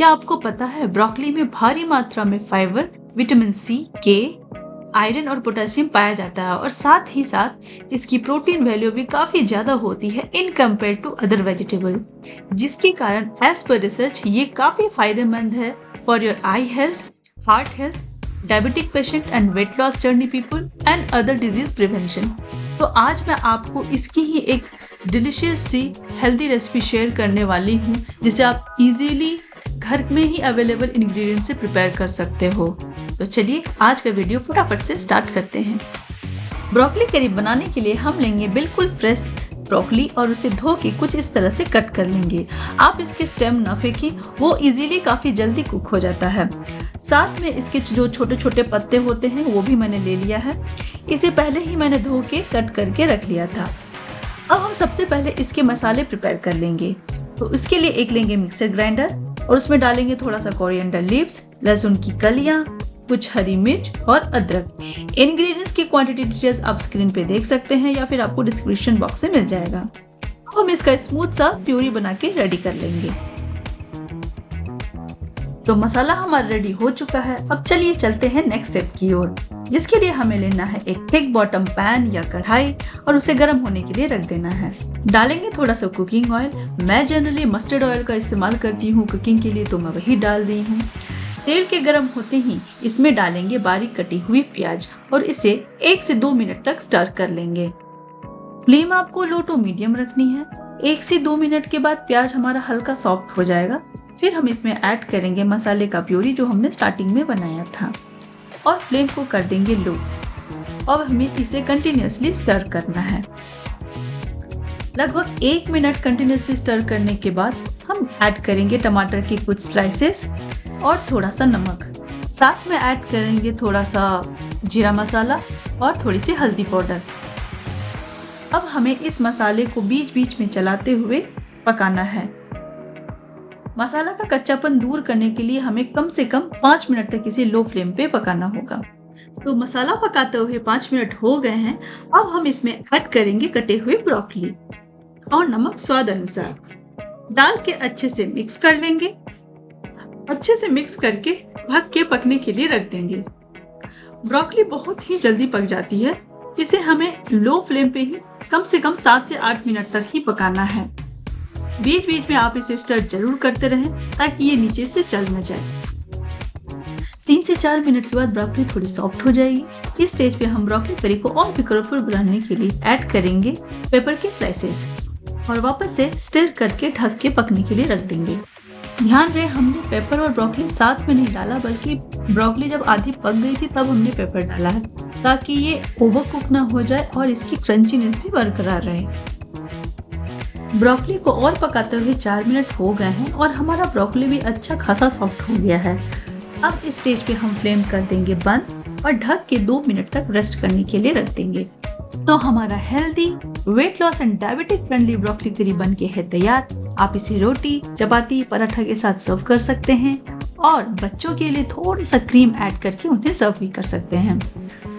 क्या आपको पता है ब्रोकली में भारी मात्रा में फाइबर, विटामिन सी, के, आयरन और पोटेशियम पाया जाता है और साथ ही साथ इसकी प्रोटीन वैल्यू भी काफी ज्यादा होती है in compare to other vegetable, जिसके कारण एज पर रिसर्च ये काफी फायदेमंद है for your eye health, heart health, diabetic patient and weight loss journey people and other disease prevention. तो आज मैं आपको इसकी ही एक डिलीशियस सी हेल्दी रेसिपी शेयर करने वाली हूँ जिसे आप इजीली घर में ही अवेलेबल इंग्रेडिएंट से प्रिपेयर कर सकते हो। तो चलिए आज का वीडियो फटाफट से स्टार्ट करते हैं। ब्रोकली करी बनाने के लिए हम लेंगे बिल्कुल फ्रेश ब्रोकली और उसे धो के कुछ इस तरह से कट कर लेंगे। आप इसके स्टेम ना फेंकें, वो इजीली काफी जल्दी कुक हो जाता है। साथ में इसके जो छोटे छोटे पत्ते होते हैं वो भी मैंने ले लिया है। इसे पहले ही मैंने धो के कट करके रख लिया था। अब हम सबसे पहले इसके मसाले प्रिपेयर कर लेंगे। तो इसके लिए एक लेंगे मिक्सर ग्राइंडर और उसमें डालेंगे थोड़ा सा कोरिएंडर लीव्स, लहसुन की कलियां, कुछ हरी मिर्च और अदरक। इंग्रेडिएंट्स की क्वांटिटी डिटेल्स आप स्क्रीन पे देख सकते हैं या फिर आपको डिस्क्रिप्शन बॉक्स में मिल जाएगा। अब हम इसका स्मूथ सा प्यूरी बना के रेडी कर लेंगे। तो मसाला हमारा रेडी हो चुका है। अब चलिए चलते हैं नेक्स्ट स्टेप की ओर, जिसके लिए हमें लेना है एक थिक बॉटम पैन या कढ़ाई और उसे गर्म होने के लिए रख देना है। डालेंगे थोड़ा सा कुकिंग ऑयल। मैं जनरली मस्टर्ड ऑयल का इस्तेमाल करती हूँ कुकिंग के लिए, तो मैं वही डाल रही हूँ। तेल के गर्म होते ही इसमें डालेंगे बारीक कटी हुई प्याज और इसे 1 से 2 मिनट तक स्टर कर लेंगे। फ्लेम आपको लो टू मीडियम रखनी है। 1 से 2 मिनट के बाद प्याज हमारा हल्का सॉफ्ट हो जाएगा। फिर हम इसमें ऐड करेंगे मसाले का प्यूरी जो हमने स्टार्टिंग में बनाया था और फ्लेम को कर देंगे लो। अब हमें इसे कंटिन्यूअसली स्टर करना है। लगभग 1 मिनट कंटिन्यूअसली स्टर करने के बाद हम ऐड करेंगे टमाटर की कुछ स्लाइसेस और थोड़ा सा नमक। साथ में ऐड करेंगे थोड़ा सा जीरा मसाला और थोड़ी सी हल्दी पाउडर। अब हमें इस मसाले को बीच बीच में चलाते हुए पकाना है। मसाला का कच्चापन दूर करने के लिए हमें कम से कम 5 मिनट तक इसे लो फ्लेम पे पकाना होगा। तो मसाला पकाते हुए 5 मिनट हो गए हैं। अब हम इसमें ऐड करेंगे कटे हुए ब्रोकली और नमक स्वाद अनुसार डाल के अच्छे से मिक्स कर लेंगे। अच्छे से मिक्स करके ढक के पकने के लिए रख देंगे। ब्रोकली बहुत ही जल्दी पक जाती है। इसे हमें लो फ्लेम पे ही कम से कम 7 से 8 मिनट तक ही पकाना है। बीच बीच में आप इसे स्टर जरूर करते रहें ताकि ये नीचे से जल न जाए। 3 से 4 मिनट के बाद ब्रोकली थोड़ी सॉफ्ट हो जाएगी। इस स्टेज पे हम ब्रोकली करी को और भी कलरफुल बनाने के लिए ऐड करेंगे पेपर के स्लाइसेस और वापस से स्टर करके ढक के पकने के लिए रख देंगे। ध्यान रहे हमने पेपर और ब्रोकली साथ में नहीं डाला, बल्कि ब्रोकली जब आधी पक गई थी तब हमने पेपर डाला है ताकि ये ओवर कुक ना हो जाए और इसकी क्रंचीनेस भी बरकरार रहे। ब्रोकली को और पकाते हुए 4 मिनट हो गए हैं और हमारा ब्रोकली भी अच्छा खासा सॉफ्ट हो गया है। अब इस स्टेज पे हम फ्लेम कर देंगे बंद और ढक के 2 मिनट तक रेस्ट करने के लिए रख देंगे। तो हमारा healthy, weight loss and diabetic friendly broccoli करी बन के है तैयार। आप इसे रोटी, चपाती, पराठा के साथ सर्व कर सकते हैं और बच्चों के लिए थोड़ी सा क्रीम ऐड करके उन्हें सर्व भी कर सकते हैं।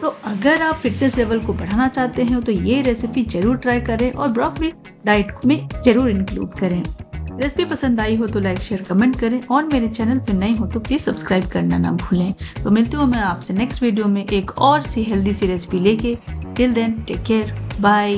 तो अगर आप फिटनेस लेवल को बढ़ाना चाहते हैं तो ये रेसिपी जरूर ट्राई करें और ब्रोकली डाइट में जरूर इंक्लूड करें। रेसिपी पसंद आई हो तो लाइक, शेयर, कमेंट करें और मेरे चैनल पर नए हो तो प्लीज सब्सक्राइब करना ना भूलें। तो मिलती हूँ मैं आपसे नेक्स्ट वीडियो में एक और सी हेल्दी सी रेसिपी लेके। Till then take care, bye.